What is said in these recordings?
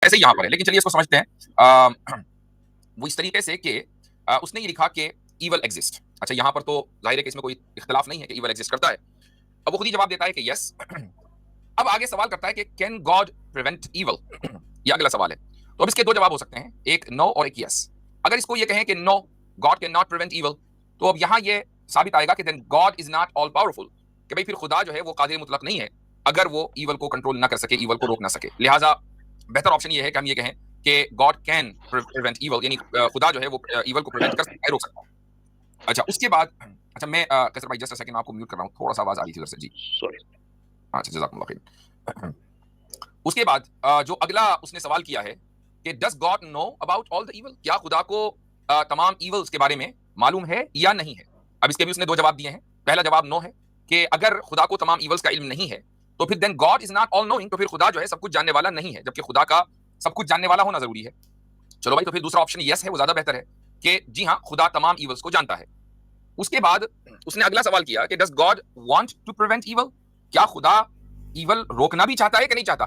ऐसे ही यहाँ पर है, लेकिन चलिए इसको समझते हैं। वो इस तरीके से कि उसने ये लिखा कि ईवल एग्जिस्ट। अच्छा, यहाँ पर तो जाहिर है कि इसमें कोई इख्तिलाफ नहीं है कि ईवल एग्जिस्ट करता है। अब वो खुद ही जवाब देता है कि यस। अब आगे सवाल करता है कि कैन गॉड प्रिवेंट ईवल? ये अगला सवाल है। तो अब इसके दो जवाब हो सकते हैं, एक नो और एक यस। अगर इसको ये कहें कि no, God can not prevent evil, तो अब यहाँ ये साबित आएगा कि then God is not all powerful, कि भाई फिर खुदा जो है वो कादिर मुतलक नहीं है अगर वो ईवल को कंट्रोल ना कर सके, ईवल को रोक ना सके। लिहाजा बेहतर ऑप्शन ये है कि हम ये कहें कि गॉड कैन प्रिवेंट ईवल, यानी खुदा जो है वो ईवल को प्रिवेंट कर सकता है, रोक सकता है। अच्छा, उसके बाद अच्छा मैं कैसर भाई जस्ट सेकंड आपको म्यूट कर रहा हूँ, थोड़ा सा आवाज आ रही थी उधर से जी। सॉरी। अच्छा, जज़ाकुमुल्लाह खैर। उसके बाद जो अगला उसने सवाल किया है कि does God know about all the evil? क्या खुदा को तमाम ईवल्स के बारे में मालूम है या नहीं है? अब इसके भी उसने दो जवाब दिए हैं। पहला जवाब नो है कि अगर खुदा को तमाम ईवल्स का इल्म नहीं है तो फिर then God is not all knowing, तो फिर खुदा जो है सब कुछ जानने वाला नहीं है, जबकि खुदा का सब कुछ जानने वाला होना जरूरी है। चलो भाई, तो फिर दूसरा ऑप्शन यस है, वो ज्यादा बेहतर है कि जी हाँ, खुदा तमाम ईवल्स को जानता है। उसके बाद उसने अगला सवाल किया कि does God want to prevent evil? क्या खुदा ईवल रोकना भी चाहता है कि नहीं चाहता?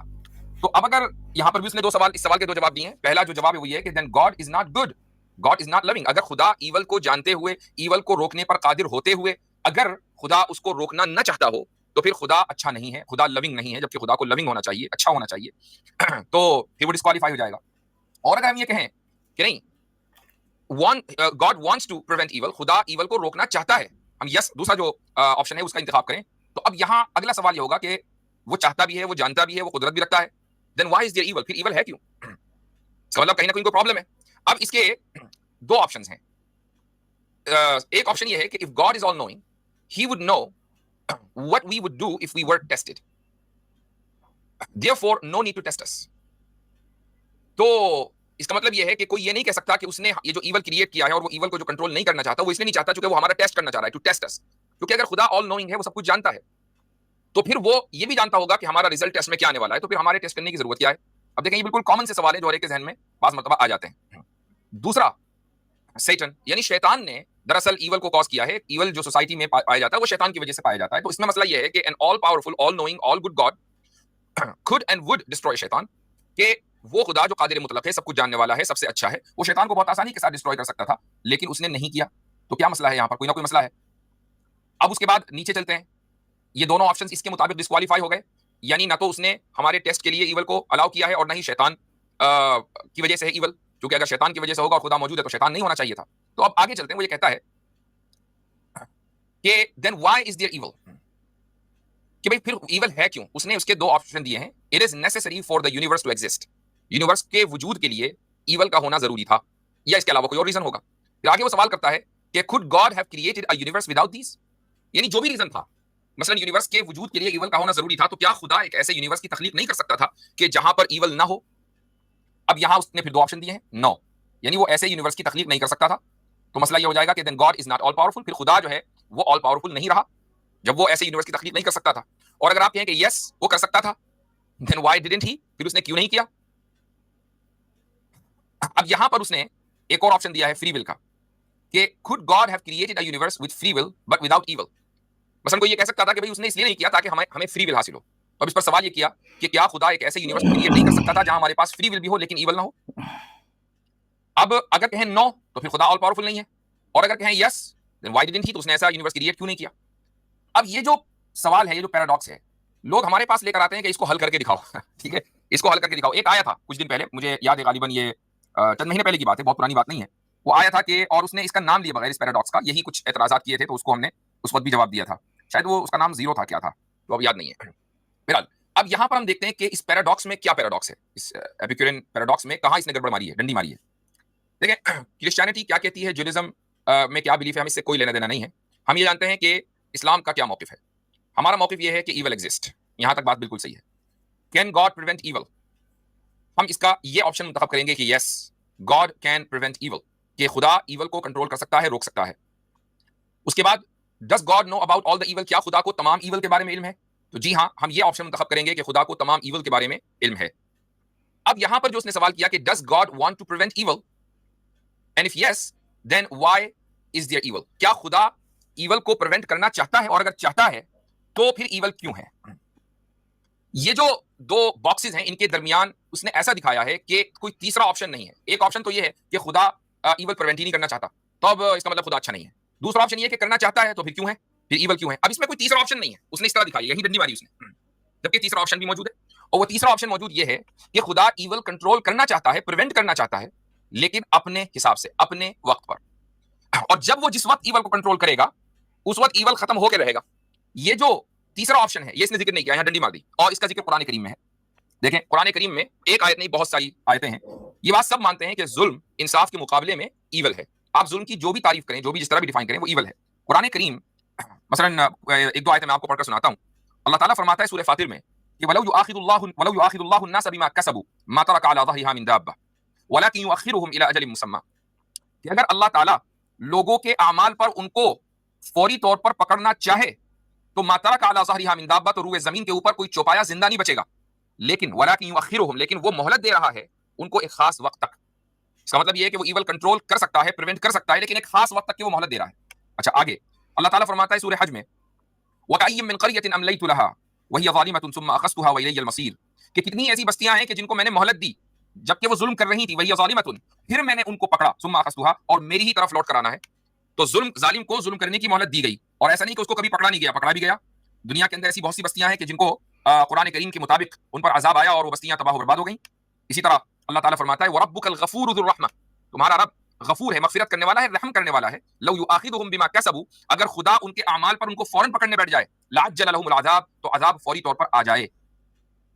तो अब अगर यहां पर भी उसने दो सवाल, इस सवाल के दो जवाब दिए हैं। पहला जो जवाब है वो ये है कि then God is not good, God is not loving. अगर खुदा ईवल को जानते हुए, ईवल को रोकने पर कादिर होते हुए, अगर खुदा उसको रोकना न चाहता हो तो फिर खुदा अच्छा नहीं है, खुदा लविंग नहीं है, जबकि खुदा को लविंग होना चाहिए, अच्छा होना चाहिए। तो फिर वो डिस्क्वालीफाई हो जाएगा। और अगर हम ये कहें कि नहीं, God wants to prevent evil, खुदा ईवल को रोकना चाहता है, हम यस दूसरा जो ऑप्शन है उसका इंतखाब करें, तो अब यहां अगला सवाल ये होगा कि वो चाहता भी है, वो जानता भी है, वो कुदरत भी रखता है, then why is there evil? फिर ईवल है क्यों? इसका मतलब कहीं ना कहीं कोई प्रॉब्लम है। अब इसके दो ऑप्शंस हैं। एक ऑप्शन ये है कि if God is all knowing, he would know what we would do if we were tested, therefore no need to test us. तो इसका मतलब ये है कि कोई ये नहीं कह सकता कि उसने ये जो ईवल क्रिएट किया है और वो ईवल को जो कंट्रोल नहीं करना चाहता, वो इसलिए नहीं चाहता क्योंकि वो हमारा टेस्ट करना चाह रहा है, टू टेस्ट अस। क्योंकि अगर खुदा ऑल नोइंग है, वो सब कुछ जानता है, तो फिर वो ये भी जानता होगा कि हमारा रिजल्ट टेस्ट में क्या आने वाला है, तो फिर हमारे टेस्ट करने की जरूरत क्या है? अब देखें, ये बिल्कुल कॉमन से सवाल है जो हर एक के जहन में बाज मरतबा आ जाते हैं। दूसरा, सैटन यानी शैतान ने दरअसल ईवल को कॉज किया है। ईवल जो सोसाइटी में पाया जाता है वो शैतान की वजह से पाया जाता है। तो इसमें मसला यह है कि an all powerful, all knowing, all good God could and would destroy शैतान, कि वो खुदा जो कादिर मुतलक है, सब कुछ जानने वाला है, सबसे अच्छा है, वो शैतान को बहुत आसानी के साथ डिस्ट्रॉय कर सकता था, लेकिन उसने नहीं किया। तो क्या मसला है यहाँ पर? कोई ना कोई मसला है। अब उसके बाद नीचे चलते हैं। ये दोनों ऑप्शंस इसके मुताबिक डिस्क्वालीफाई हो गए, यानी ना तो उसने हमारे टेस्ट के लिए ईवल को अलाउ किया है और ना ही शैतान की वजह से है ईवल, क्योंकि अगर शैतान की वजह से होगा और खुदा मौजूद है तो शैतान नहीं होना चाहिए था। तो अब आगे चलते हैं। वो ये कहता है कि then why is there evil? कि भाई फिर ईवल है क्यों? उसने उसके दो ऑप्शन दिए हैं। It is necessary for the universe to exist, universe के वजूद के लिए ईवल का होना जरूरी था, या इसके अलावा कोई और रीजन होगा? फिर आगे वो सवाल करता है कि could God have created a universe without this? यानी जो भी रीजन था, मसलन यूनिवर्स के वजूद के लिए ईवल का होना जरूरी था, तो क्या खुदा एक ऐसे यूनिवर्स की तखलीक नहीं कर सकता था कि जहां पर ईवल ना हो? अब यहां उसने फिर दो ऑप्शन दिए हैं। नो, यानी वो ऐसे यूनिवर्स की तखलीक नहीं कर सकता था। तो मसला ये हो जाएगा कि then God is not all powerful, फिर खुदा जो है वो ऑल पावरफुल नहीं रहा जब वो ऐसे यूनिवर्स की तखलीक नहीं कर सकता था। और अगर आप कहें कि यस वो कर सकता था, देन व्हाई डिडंट ही? फिर उसने क्यों नहीं किया? अब यहां पर उसने एक और ऑप्शन दिया है फ्री विल का, कि could God have created a universe with free will but without evil? मसलन कोई ये कह सकता था कि भाई उसने इसलिए नहीं किया ताकि हमें हमें फ्री विल हासिल हो। तो अब इस पर सवाल ये किया कि क्या खुदा एक ऐसे यूनिवर्स क्रिएट नहीं कर सकता था जहां हमारे पास फ्री विल भी हो लेकिन ईवल ना हो? अब अगर कहें नो, तो फिर खुदा ऑल पावरफुल नहीं है, और अगर कहें yes, then why didn't he? तो उसने ऐसा यूनिवर्स क्रिएट क्यों नहीं किया? अब ये जो सवाल है, ये जो पैराडॉक्स है, लोग हमारे पास लेकर आते हैं कि इसको हल करके दिखाओ। ठीक है, इसको हल करके दिखाओ। एक आया था कुछ दिन पहले, मुझे याद है, गालिबन ये चंद महीने पहले की बात है, बहुत पुरानी बात नहीं है। वो आया था कि, और उसने इसका नाम लिए बगैर इस पैराडॉक्स का यही कुछ एतराजात किए थे, तो उसको हमने उस वक्त भी जवाब दिया था। शायद वो उसका नाम जीरो था, क्या था तो अब याद नहीं है। फिलहाल अब यहां पर हम देखते हैं कि इस पैराडॉक्स में क्या पैराडॉक्स है, इस एपिक्यूरियन पैराडॉक्स में कहां इसने गड़बड़ मारी है, डंडी मारी है। देखिए, क्रिश्चियनिटी क्या कहती है, जुडिज्म में क्या बिलीफ है, हम इससे कोई लेना देना नहीं है। हम ये जानते हैं कि इस्लाम का क्या मौकिफ है। हमारा मौकिफ यह है कि ईवल एग्जिस्ट, यहां तक बात बिल्कुल सही है। Can God prevent evil? हम इसका ये ऑप्शन मुंतखब करेंगे कि yes, God can prevent evil, कि खुदा ईवल को कंट्रोल कर सकता है, रोक सकता है। उसके बाद does God know about all the evil? क्या खुदा को तमाम ईवल के बारे में इल्म है? तो जी हां, हम ये ऑप्शन मुंतखब करेंगे कि खुदा को तमाम ईवल के बारे में इल्म है। अब यहां पर जो उसने सवाल किया कि does God want to prevent evil, and if yes then why is there evil? क्या खुदा ईवल को प्रिवेंट करना चाहता है, और अगर चाहता है तो फिर ईवल क्यों है? ये जो दो बॉक्सेस हैं इनके दरमियान उसने ऐसा दिखाया है कि कोई तीसरा ऑप्शन नहीं है। एक ऑप्शन तो ये है कि खुदा ईवल प्रिवेंट ही नहीं करना चाहता, तो अब इसका मतलब खुदा अच्छा नहीं है। दूसरा ऑप्शन ये है कि करना चाहता है, तो फिर क्यों है, फिर ईवल क्यों है। अब इसमें कोई तीसरा ऑप्शन नहीं है, उसने इस तरह दिखाई, यही डंडी मारी उसने। जबकि तीसरा ऑप्शन भी मौजूद है, और वो तीसरा ऑप्शन मौजूद ये है कि खुदा ईवल कंट्रोल करना चाहता है, प्रिवेंट करना चाहता है, लेकिन अपने हिसाब से, अपने वक्त पर। और जब वो जिस वक्त ईवल को कंट्रोल करेगा उस वक्त ईवल खत्म होकर रहेगा। ये जो तीसरा ऑप्शन है ये इसने जिक्र नहीं किया, यहां डंडी मार दी, और इसका जिक्र कुरान करीम में है। देखें कुरान करीम में एक आयत नहीं बहुत सारी आयतें हैं। ये बात सब मानते हैं कि जुल्म इंसाफ के मुकाबले में ईवल है। आप जुल्म की जो भी तारीफ करें, जो भी जिस तरह भी डिफाइन करें, वो ईवल है। कुरान करीम मसलन एक दो आयतें मैं आपको पढ़कर सुनाता हूं। अल्लाह ताला फरमाता है सूरह फातिर में कि वलौ युआखिदुल्लाहु अन्नास बिमा कसबू मा तरक अला ज़हरिहा मिन दाब्बा वलाकिन युअखिरुहुम इला अजलिन मुसम्मा, कि अगर अल्लाह ताला लोगों के अमाल पर उनको फौरी तौर पर पकड़ना चाहे तो मा तरक अला ज़हरिहा मिन दाब्बा, तो रूए जमीन के ऊपर कोई चौपाया जिंदा नहीं बचेगा, लेकिन वलाकिन युअखिरुहुम, लेकिन वो मोहलत दे रहा है उनको एक खास वक्त तक। इसका मतलब ये है कि वो ईवल कंट्रोल कर सकता है, प्रिवेंट कर सकता है, लेकिन एक खास वक्त तक की वो मोहलत दे रहा है। अच्छा आगे अल्लाह ताला फरमाता है सूरह हज में वकअय्यिम मिन क़रयतिन अमलयतु लहा वहिय ज़ालिमतुन सुम्मा अख़ज़्तुहा व इलैयल मसीर, कि कितनी ऐसी बस्तियां हैं कि जिनको मैंने मोहलत दी जबकि वो जुल्म कर रही थी, वहिय ज़ालिमतुन, फिर मैंने उनको पकड़ा, सुम्मा अख़ज़्तुहा, और मेरी ही तरफ लौट कर आना है। तो जुल्म जालिम को जुल्म करने की मोहलत दी गई, और ऐसा नहीं कि उसको कभी पकड़ा नहीं गया, पकड़ा भी गया। दुनिया के अंदर ऐसी बहुत सी बस्तियां हैं कि जिनको कुरान करीम के मुताबिक उन पर अजाब आया और वो बस्तियां तबाह बर्बाद हो गई। इसी तरह अल्लाह ताला फरमाता है वरब्बुकल गफूरु ज़ुर रहमा, तुम्हारा रब गफूर है, मगफिरत करने वाला है, रहम करने वाला है। लौ युआखिदुहुम बिमा कसबू, अगर खुदा उनके अमाल पर उनको फौरन पकड़ने बैठ जाए, लाअज्जल लहुमुल अज़ाब, तो अजाब फौरी तौर पर आ जाए।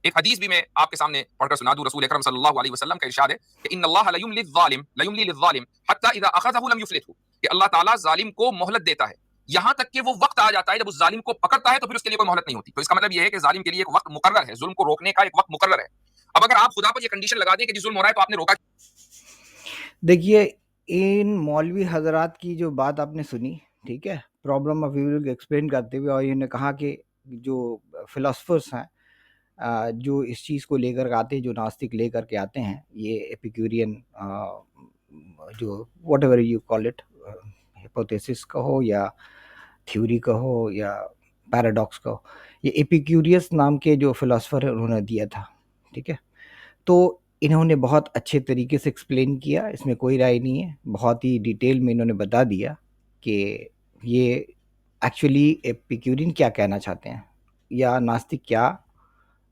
एक हदीस भी मैं आपके सामने पढ़कर सुना दूं। रसूल अकरम सल्लल्लाहु अलैहि वसल्लम का इरशाद है कि इन्नल्लाह लयुमलि लिज़्ज़ालिम हत्ता इज़ा अख़ज़हु लम युफ़्लितहु, कि अल्लाह ताला जालिम को मोहलत देता है यहां तक कि वो वक्त आ जाता है जब उस जालिम को पकड़ता है तो फिर उसके लिए कोई मोहलत नहीं होती। तो इसका मतलब यह है कि जालिम के लिए एक वक्त मुकर्रर है, जुल्म को रोकने का एक वक्त मुकर्रर है। अब अगर आप खुदा पर यह कंडीशन लगा दें कि जुल्म हो रहा है तो आपने रोका। देखिए, इन मौलवी हजरात की जो बात आपने सुनी, ठीक है, प्रॉब्लम ऑफ ईविल को एक्सप्लेन करते हुए, और इन्होंने कहा कि जो फिलोसफर्स हैं जो इस चीज़ को लेकर आते हैं, जो नास्तिक लेकर के आते हैं, ये एपिक्यूरियन जो what ever you call it, hypothesis कहो या थ्योरी कहो या पैराडॉक्स कहो, ये एपिक्यूरियस नाम के जो फिलोसफर है उन्होंने दिया था, ठीक है। तो इन्होंने बहुत अच्छे तरीके से एक्सप्लेन किया, इसमें कोई राय नहीं है, बहुत ही डिटेल में इन्होंने बता दिया कि ये एक्चुअली एपिक्यूरियन क्या कहना चाहते हैं या नास्तिक क्या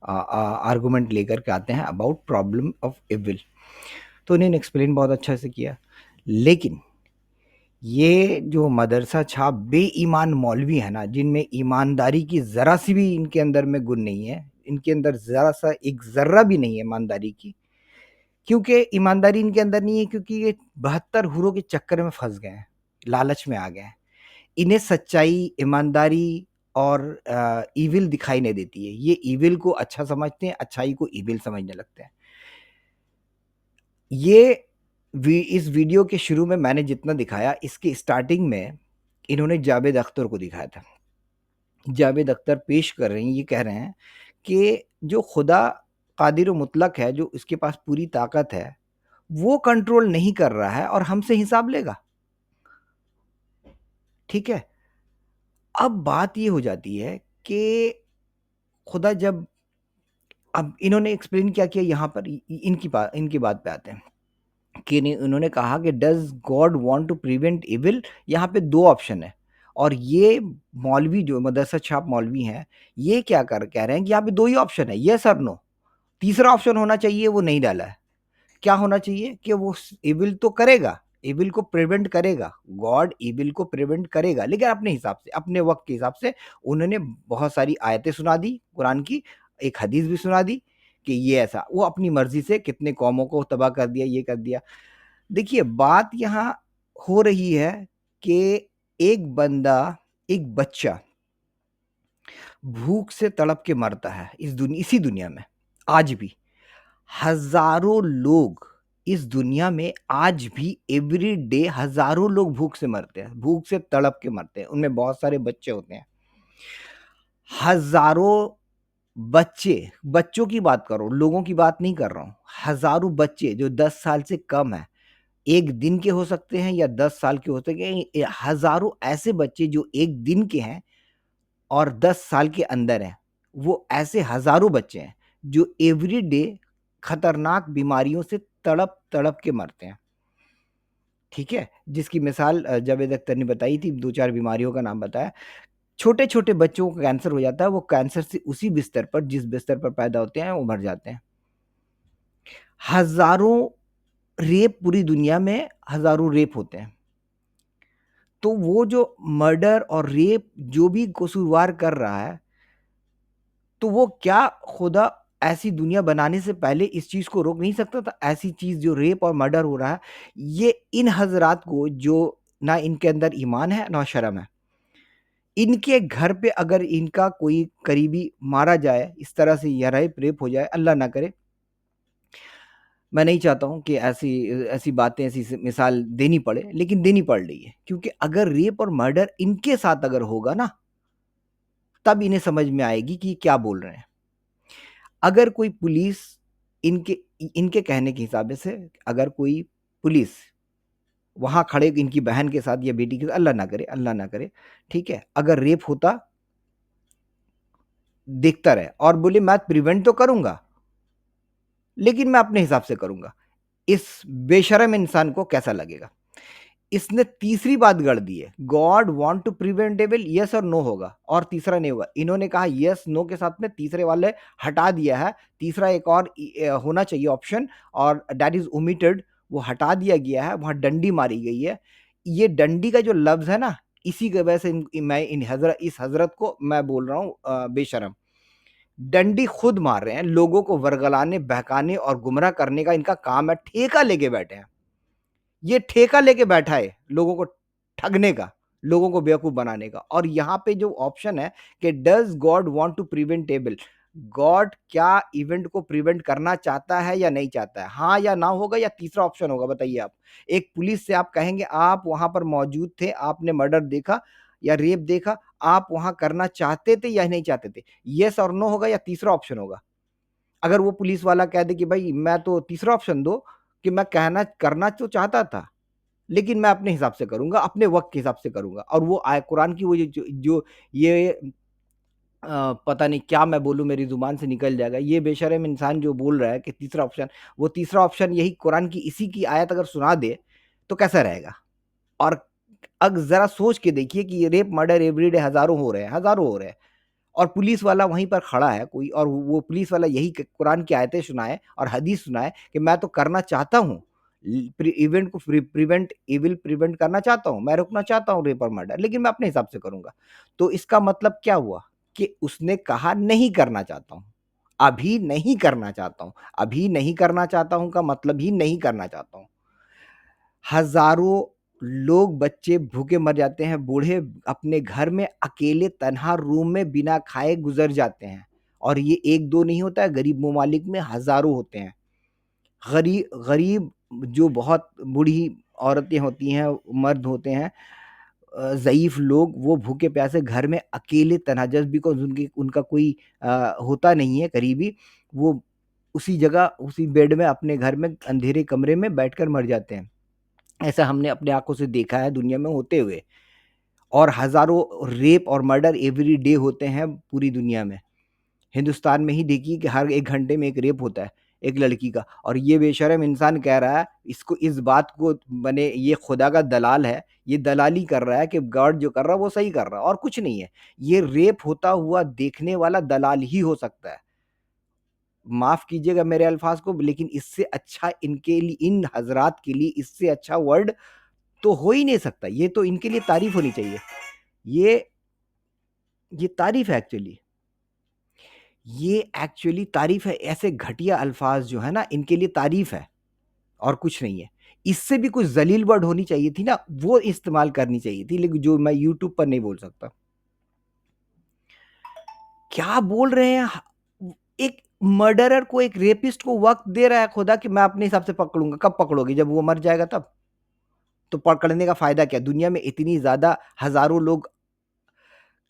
आर्गुमेंट लेकर के आते हैं अबाउट प्रॉब्लम ऑफ इविल। तो इन्होंने एक्सप्लेन बहुत अच्छा से किया, लेकिन ये जो मदरसा छाप बेईमान मौलवी है ना, जिनमें ईमानदारी की ज़रा सी भी इनके अंदर में गुण नहीं है, इनके अंदर ज़रा सा एक ज़र्रा भी नहीं है ईमानदारी की, क्योंकि ईमानदारी इनके अंदर नहीं है, क्योंकि ये 72 हुरों के चक्कर में फंस गए हैं, लालच में आ गए हैं। इन्हें सच्चाई, ईमानदारी और ईविल दिखाई नहीं देती है। ये ईविल को अच्छा समझते हैं, अच्छाई को ईविल समझने लगते हैं। ये इस वीडियो के शुरू में मैंने जितना दिखाया, इसके स्टार्टिंग में इन्होंने जावेद अख्तर को दिखाया था। जावेद अख्तर पेश कर रहे हैं, ये कह रहे हैं कि जो खुदा कादिर मुतलक है, जो इसके पास पूरी ताकत है, वो कंट्रोल नहीं कर रहा है और हमसे हिसाब लेगा, ठीक है। अब बात ये हो जाती है कि खुदा जब, अब इन्होंने एक्सप्लेन क्या किया यहाँ पर, इनकी बात पे आते हैं कि उन्होंने कहा कि does God want to prevent evil. यहाँ पे दो ऑप्शन है, और ये मौलवी जो मदरसा छाप मौलवी हैं, ये क्या कह रहे हैं कि यहाँ पे दो ही ऑप्शन है, यस और नो। तीसरा ऑप्शन होना चाहिए, वो नहीं डाला है। क्या होना चाहिए कि वो इविल तो करेगा, इविल को प्रिवेंट करेगा, गॉड इविल को प्रिवेंट करेगा, लेकिन अपने हिसाब से, अपने वक्त के हिसाब से। उन्होंने बहुत सारी आयतें सुना दी कुरान की, एक हदीस भी सुना दी कि ये ऐसा, वो अपनी मर्जी से कितने कौमों को तबाह कर दिया, ये कर दिया। देखिए, बात यहाँ हो रही है कि एक बंदा, एक बच्चा भूख से तड़प के मरता है इसी दुनिया में। आज भी हजारों लोग इस दुनिया में, आज भी एवरी डे हजारों लोग भूख से मरते हैं, भूख से तड़प के मरते हैं। उनमें बहुत सारे बच्चे होते हैं, हजारों बच्चे, बच्चों की बात कर रहा हूँ, लोगों की बात नहीं कर रहा हूँ। हजारों बच्चे जो 10 साल से कम है, एक दिन के हो सकते हैं या 10 साल के हो सकते हैं, हजारों ऐसे बच्चे जो एक दिन के हैं और 10 साल के अंदर हैं, वो ऐसे हज़ारों बच्चे हैं जो एवरी डे खतरनाक बीमारियों से तड़प के मरते हैं, ठीक है? जिसकी मिसाल जावेद अख्तर ने बताई थी, 2-4 बीमारियों का नाम बताया। छोटे-छोटे बच्चों को कैंसर हो जाता है, वो कैंसर से उसी बिस्तर पर जिस बिस्तर पर पैदा होते हैं, वो मर जाते हैं। हज़ारों रेप, पूरी दुनिया में हज़ारों रेप होते हैं। तो वो जो मर्डर और रेप जो भी कसूरवार कर रहा है, तो वो क्या खुदा ऐसी दुनिया बनाने से पहले इस चीज़ को रोक नहीं सकता था? ऐसी चीज़ जो रेप और मर्डर हो रहा है, ये इन हज़रात को जो ना इनके अंदर ईमान है, ना शर्म है। इनके घर पे अगर इनका कोई करीबी मारा जाए, इस तरह से या रेप हो जाए, अल्लाह ना करे। मैं नहीं चाहता हूँ कि ऐसी बातें, ऐसी मिसाल देनी पड़े, लेकिन देनी पड़ रही है, क्योंकि अगर रेप और मर्डर इनके साथ अगर होगा ना, तब इन्हें समझ में आएगी कि क्या बोल रहे हैं। अगर कोई पुलिस इनके इनके कहने के हिसाब से अगर कोई पुलिस वहाँ खड़े इनकी बहन के साथ या बेटी के साथ, अल्लाह ना करे, ठीक है? अगर रेप होता, देखता रहे और बोले मैं प्रिवेंट तो करूँगा, लेकिन मैं अपने हिसाब से करूँगा। इस बेशर्म इंसान को कैसा लगेगा? इसने तीसरी बात गढ़ दी है, God want to prevent evil, yes और नो होगा और तीसरा नहीं होगा। इन्होंने कहा यस नो के साथ में तीसरे वाले हटा दिया है, तीसरा एक और होना चाहिए ऑप्शन, और दैट इज ओमिटेड, वो हटा दिया गया है, वहां डंडी मारी गई है। ये डंडी का जो लफ्ज है ना, इसी की वजह से मैं इस हजरत को मैं बोल रहा हूँ बेशरम। डंडी खुद मार रहे हैं, लोगों को वर्गलाने, बहकाने और गुमराह करने का इनका काम है, ठेका लेके बैठे हैं। ये ठेका लेके बैठा है लोगों को ठगने का, लोगों को बेवकूफ बनाने का। और यहाँ पे जो ऑप्शन है कि does God want to prevent evil, God क्या इवेंट को प्रिवेंट करना चाहता है या नहीं चाहता है, हाँ या ना होगा, या तीसरा ऑप्शन होगा, बताइए आप। एक पुलिस से आप कहेंगे आप वहां पर मौजूद थे, आपने मर्डर देखा या रेप देखा, आप वहां करना चाहते थे या नहीं चाहते थे, यस और नो होगा या तीसरा ऑप्शन होगा। अगर वो पुलिस वाला कह दे कि भाई मैं तो तीसरा ऑप्शन दो, कि मैं कहना करना तो चाहता था, लेकिन मैं अपने हिसाब से करूँगा, अपने वक़्त के हिसाब से करूँगा। और वो आय कुरान की वो जो ये पता नहीं क्या मैं बोलूँ, मेरी ज़ुबान से निकल जाएगा। ये बेशर्म इंसान जो बोल रहा है कि तीसरा ऑप्शन, वो तीसरा ऑप्शन यही कुरान की इसी की आयत अगर सुना दे, तो कैसा रहेगा? और अब ज़रा सोच के देखिए कि ये रेप, मर्डर एवरीडे हज़ारों हो रहे हैं, हज़ारों हो रहे हैं। और पुलिस वाला वहीं पर खड़ा है कोई, और वो पुलिस वाला यही कुरान की आयतें सुनाए और हदीस सुनाए कि मैं तो करना चाहता हूँ, इवेंट को प्रिवेंट इविल प्रिवेंट करना चाहता हूँ, मैं रोकना चाहता हूँ रेप और मर्डर, लेकिन मैं अपने हिसाब से करूंगा। तो इसका मतलब क्या हुआ कि उसने कहा नहीं करना चाहता हूँ, अभी नहीं करना चाहता हूँ। अभी नहीं करना चाहता हूँ का मतलब ही नहीं करना चाहता हूँ। हज़ारों लोग, बच्चे भूखे मर जाते हैं, बूढ़े अपने घर में अकेले तन्हा रूम में बिना खाए गुज़र जाते हैं। और ये 1-2 नहीं होता है, गरीब ममालिक में हज़ारों होते हैं। गरीब जो बहुत बूढ़ी औरतें होती हैं, मर्द होते हैं, ज़ईफ़ लोग, वो भूखे प्यासे घर में अकेले तन्हा, जस्ट बिकॉज़ उनका कोई होता नहीं है करीबी, वो उसी जगह, उसी बेड में, अपने घर में अंधेरे कमरे में बैठकर मर जाते हैं। ऐसा हमने अपने आँखों से देखा है दुनिया में होते हुए। और हज़ारों रेप और मर्डर एवरी डे होते हैं पूरी दुनिया में। हिंदुस्तान में ही देखिए कि हर 1 घंटे में एक रेप होता है, एक लड़की का। और ये बेशर्म इंसान कह रहा है, इसको इस बात को बने, ये खुदा का दलाल है, ये दलाली कर रहा है कि गॉड जो कर रहा है वो सही कर रहा है, और कुछ नहीं है। ये रेप होता हुआ देखने वाला दलाल ही हो सकता है। माफ़ कीजिएगा मेरे अल्फ़ाज़ को, लेकिन इससे अच्छा इनके लिए, इन हज़रात के लिए इससे अच्छा वर्ड तो हो ही नहीं सकता। ये तो इनके लिए तारीफ़ होनी चाहिए। ये ये तारीफ़ है एक्चुअली। ये एक्चुअली तारीफ़ है। ऐसे घटिया अल्फ़ाज़ जो है ना, इनके लिए तारीफ़ है और कुछ नहीं है। इससे भी कुछ ज़लील वर्ड होनी चाहिए थी ना, वो इस्तेमाल करनी चाहिए थी, लेकिन जो मैं यूट्यूब पर नहीं बोल सकता। क्या बोल रहे हैं? एक मर्डरर को, एक रेपिस्ट को वक़्त दे रहा है खुदा कि मैं अपने हिसाब से पकड़ूँगा। कब पकड़ोगे? जब वो मर जाएगा तब? तो पकड़ने का फ़ायदा क्या? दुनिया में इतनी ज़्यादा हज़ारों लोग,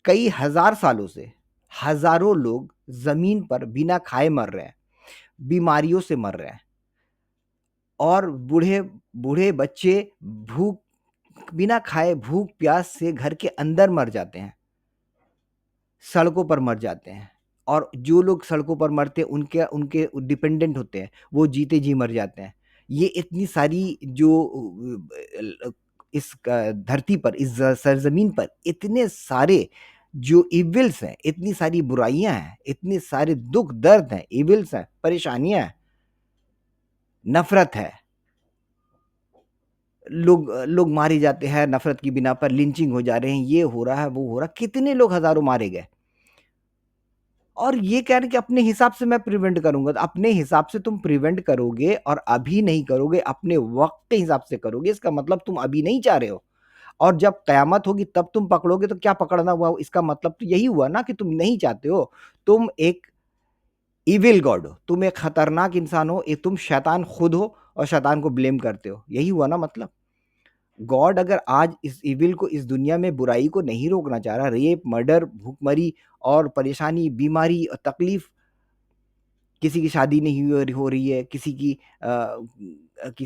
कई हज़ार सालों से हज़ारों लोग ज़मीन पर बिना खाए मर रहे हैं, बीमारियों से मर रहे हैं, और बूढ़े बूढ़े बच्चे भूख, बिना खाए भूख-प्यास से घर के अंदर मर जाते हैं, सड़कों पर मर जाते हैं। और जो लोग सड़कों पर मरते हैं उनके उनके डिपेंडेंट होते हैं, वो जीते जी मर जाते हैं। ये इतनी सारी जो इस धरती पर, इस सरजमीन पर इतने सारे जो इविल्स हैं, इतनी सारी बुराइयां हैं, इतने सारे दुख दर्द हैं, इविल्स हैं, परेशानियां हैं, नफरत है, लोग लोग मारे जाते हैं नफरत की बिना पर, लिंचिंग हो जा रहे हैं, ये हो रहा है, वो हो रहा है, कितने लोग हजारों मारे गए। और ये कह रहे हैं कि अपने हिसाब से मैं प्रिवेंट करूंगा, तो अपने हिसाब से तुम प्रिवेंट करोगे और अभी नहीं करोगे, अपने वक्त के हिसाब से करोगे, इसका मतलब तुम अभी नहीं चाह रहे हो। और जब कयामत होगी तब तुम पकड़ोगे, तो क्या पकड़ना हुआ, इसका मतलब तो यही हुआ ना कि तुम नहीं चाहते हो, तुम एक इविल गॉड हो, तुम एक खतरनाक इंसान हो, तुम शैतान खुद हो और शैतान को ब्लेम करते हो, यही हुआ ना मतलब। गॉड अगर आज इस इविल को, इस दुनिया में बुराई को नहीं रोकना चाह रहा, रेप, मर्डर, भूखमरी और परेशानी, बीमारी और तकलीफ, किसी की शादी नहीं हो रही है, किसी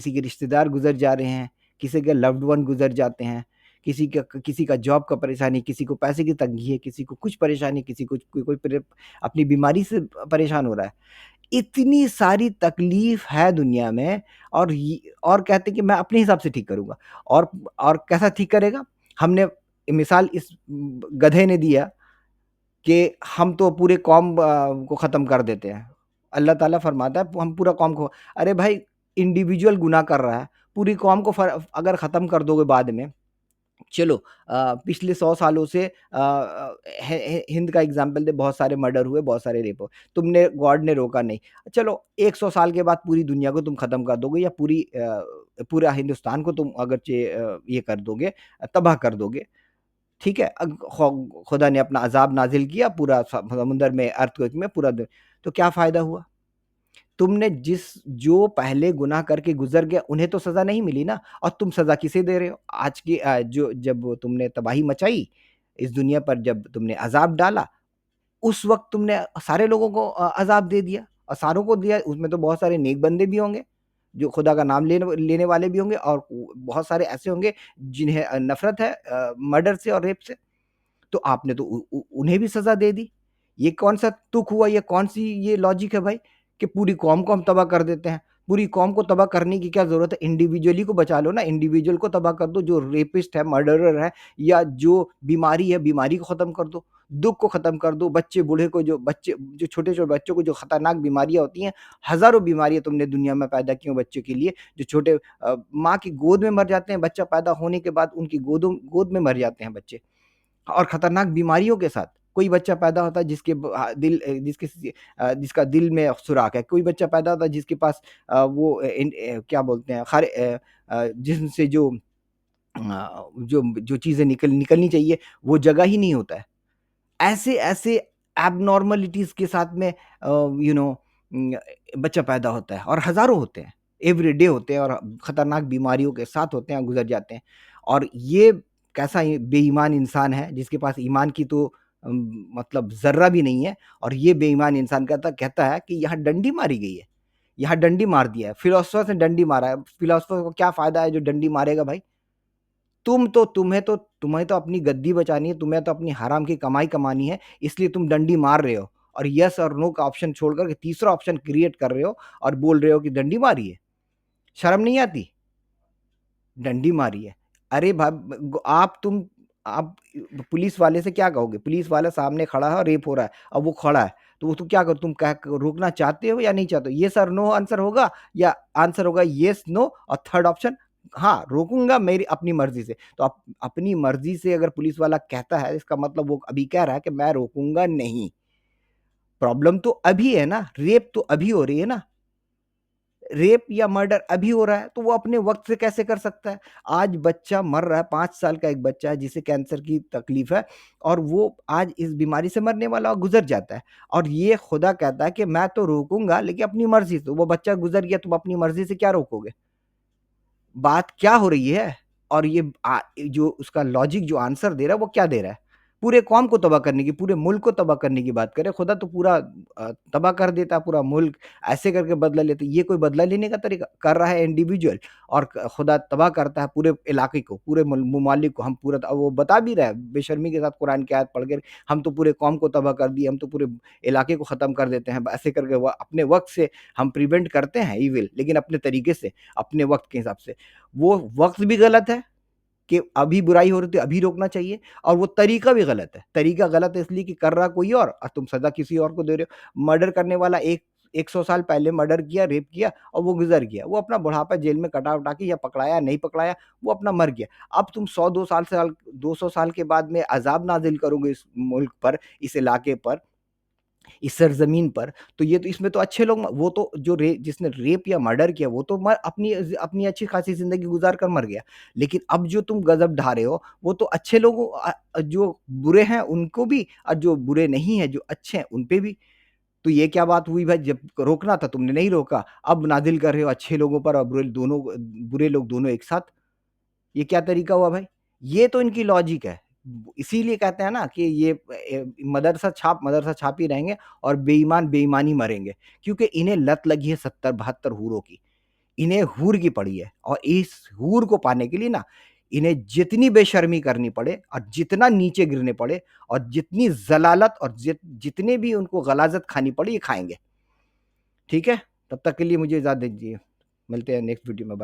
के रिश्तेदार गुजर जा रहे हैं, किसी के लव्ड वन गुजर जाते हैं, किसी का जॉब का परेशानी, किसी को पैसे की तंगी है, किसी को कुछ परेशानी, किसी को कोई अपनी बीमारी से परेशान हो रहा है, इतनी सारी तकलीफ है दुनिया में। और कहते हैं कि मैं अपने हिसाब से ठीक करूंगा। और कैसा ठीक करेगा? हमने मिसाल इस गधे ने दिया कि हम तो पूरे कौम को ख़त्म कर देते हैं। अल्लाह ताला फरमाता है हम पूरा कौम को, अरे भाई इंडिविजुअल गुनाह कर रहा है, पूरी कौम को अगर ख़त्म कर दोगे बाद में, चलो पिछले 100 सालों से हिंद का एग्जाम्पल दे, बहुत सारे मर्डर हुए, बहुत सारे रेप हुए, तुमने गॉड ने रोका नहीं, चलो 100 साल के बाद पूरी दुनिया को तुम ख़त्म कर दोगे, या पूरा हिंदुस्तान को तुम अगर ये कर दोगे, तबाह कर दोगे, ठीक है, खुदा ने अपना अजाब नाजिल किया पूरा समुंदर में, अर्थक्वेक में पूरा तो क्या फ़ायदा हुआ? तुमने जो पहले गुनाह करके गुजर गया उन्हें तो सज़ा नहीं मिली ना, और तुम सज़ा किसे दे रहे हो? आज की जो जब तुमने तबाही मचाई इस दुनिया पर, जब तुमने अज़ाब डाला, उस वक़्त तुमने सारे लोगों को अज़ाब दे दिया, और सारों को दिया, उसमें तो बहुत सारे नेक बंदे भी होंगे, जो खुदा का नाम लेने लेने वाले भी होंगे, और बहुत सारे ऐसे होंगे जिन्हें नफ़रत है मर्डर से और रेप से। तो आपने तो उन्हें भी सज़ा दे दी। ये कौन-सा तुक हुआ, ये कौन-सी ये लॉजिक है भाई, कि पूरी कौम को हम तबाह कर देते हैं। पूरी कौम को तबाह करने की क्या ज़रूरत है? इंडिविजुअली को बचा लो ना, इंडिविजुअल को तबाह कर दो, जो रेपिस्ट है, मर्डरर है, या जो बीमारी है, बीमारी को ख़त्म कर दो, दुःख को ख़त्म कर दो, बच्चे बूढ़े को, जो छोटे-छोटे बच्चों को जो खतरनाक बीमारियाँ होती हैं, हज़ारों बीमारियाँ तुमने दुनिया में पैदा की हैं बच्चों के लिए, जो छोटे माँ की गोद में मर जाते हैं, बच्चा पैदा होने के बाद उनकी गोद में मर जाते हैं बच्चे। और खतरनाक बीमारियों के साथ। कोई बच्चा पैदा होता है जिसके जिसका दिल में सुराख है, कोई बच्चा पैदा होता है जिसके पास क्या बोलते हैं, जिस्म से जो चीज़ें निकलनी चाहिए, वो जगह ही नहीं होता है। ऐसे एबनॉर्मलिटीज़ के साथ में बच्चा पैदा होता है, और हज़ारों होते हैं, एवरीडे होते हैं, और खतरनाक बीमारियों के साथ होते हैं, गुज़र जाते हैं। और ये कैसा बेईमान इंसान है जिसके पास ईमान की तो मतलब ज़र्रा भी नहीं है, और ये बेईमान इंसान कहता है कि यहाँ डंडी मारी गई है, यहाँ डंडी मार दिया है, फिलोसोफर ने डंडी मारा है। फिलोसोफर को क्या फ़ायदा है जो डंडी मारेगा भाई? तुम्हें तो अपनी गद्दी बचानी है, तुम्हें तो अपनी हराम की कमाई कमानी है, इसलिए तुम डंडी मार रहे हो, और यस और नो का ऑप्शन छोड़ कर के तीसरा ऑप्शन क्रिएट कर रहे हो, और बोल रहे हो कि डंडी मारी है। शर्म नहीं आती? डंडी मारी है। अरे आप पुलिस वाले से क्या कहोगे? पुलिस वाला सामने खड़ा है और रेप हो रहा है, अब वो खड़ा है, तो तुम क्या करो, तुम क्या रोकना चाहते हो या नहीं चाहते हो? येस और नो आंसर होगा, या आंसर होगा येस नो और थर्ड ऑप्शन हाँ, रोकूँगा मेरी अपनी मर्ज़ी से। तो अपनी मर्ज़ी से अगर पुलिस वाला कहता है, इसका मतलब वो अभी कह रहा है कि मैं रोकूँगा नहीं। प्रॉब्लम तो अभी है ना, रेप तो अभी हो रही है ना। रेप या मर्डर अभी हो रहा है, तो वो अपने वक़्त से कैसे कर सकता है? आज बच्चा मर रहा है, 5 साल का एक बच्चा है जिसे कैंसर की तकलीफ़ है, और वो आज इस बीमारी से मरने वाला और गुज़र जाता है। और ये खुदा कहता है कि मैं तो रोकूँगा लेकिन अपनी मर्ज़ी से। वो बच्चा गुज़र गया, तुम अपनी मर्ज़ी से क्या रोकोगे? बात क्या हो रही है? और ये जो उसका लॉजिक जो आंसर दे रहा है, वो क्या दे रहा है? पूरे कौम को तबाह करने की, पूरे मुल्क को तबाह करने की बात करें। खुदा तो पूरा तबाह कर देता, पूरा मुल्क ऐसे करके बदला लेता। ये कोई बदला लेने का तरीका कर रहा है इंडिविजुअल, और खुदा तबाह करता है पूरे इलाके को, पूरे ममालिक को। हम पूरा, वो बता भी रहा है बेशर्मी के साथ कुरान की आयत पढ़ के, हम तो पूरे कौम को तबाह कर दिए, हम तो पूरे इलाके को ख़त्म कर देते हैं। ऐसे करके वो अपने वक्त से हम प्रिवेंट करते हैं ईविल, लेकिन अपने तरीके से, अपने वक्त के हिसाब से। वो वक्त भी गलत है कि अभी बुराई हो रही थी अभी रोकना चाहिए, और वो तरीका भी गलत है। तरीका गलत है इसलिए कि कर रहा कोई और तुम सजा किसी और को दे रहे हो। मर्डर करने वाला 100 साल पहले मर्डर किया, रेप किया, और वो गुजर गया। वो अपना बुढ़ापा जेल में कटा उटा के, या पकड़ाया नहीं पकड़ाया, वो अपना मर गया। अब तुम 200 साल के बाद में अजाब नाजिल करोगे इस मुल्क पर, इस इलाके पर, इस सरजमीन पर। तो ये तो, इसमें तो अच्छे लोग, वो तो जो जिसने रेप या मर्डर किया वो तो अपनी अपनी अच्छी खासी जिंदगी गुजार कर मर गया। लेकिन अब जो तुम गजब ढा रहे हो, वो तो अच्छे लोगों, जो बुरे हैं उनको भी, और जो बुरे नहीं है, जो अच्छे हैं उन पे भी। तो ये क्या बात हुई भाई? जब रोकना था तुमने नहीं रोका, अब नाजिल कर रहे हो अच्छे लोगों पर और बुरे लोग दोनों एक साथ। ये क्या तरीका हुआ भाई? ये तो इनकी लॉजिक है। इसीलिए कहते हैं ना कि ये मदरसा छाप ही रहेंगे, और बेईमान बेईमानी मरेंगे, क्योंकि इन्हें लत लगी है 70-72 हूरों की। इन्हें हूर की पड़ी है, और इस हूर को पाने के लिए ना, इन्हें जितनी बेशर्मी करनी पड़े, और जितना नीचे गिरने पड़े, और जितनी जलालत, और जितने भी उनको गलाजत खानी पड़ी, ये खाएंगे। ठीक है, तब तक के लिए मुझे इजाजत दीजिए। मिलते हैं नेक्स्ट वीडियो में।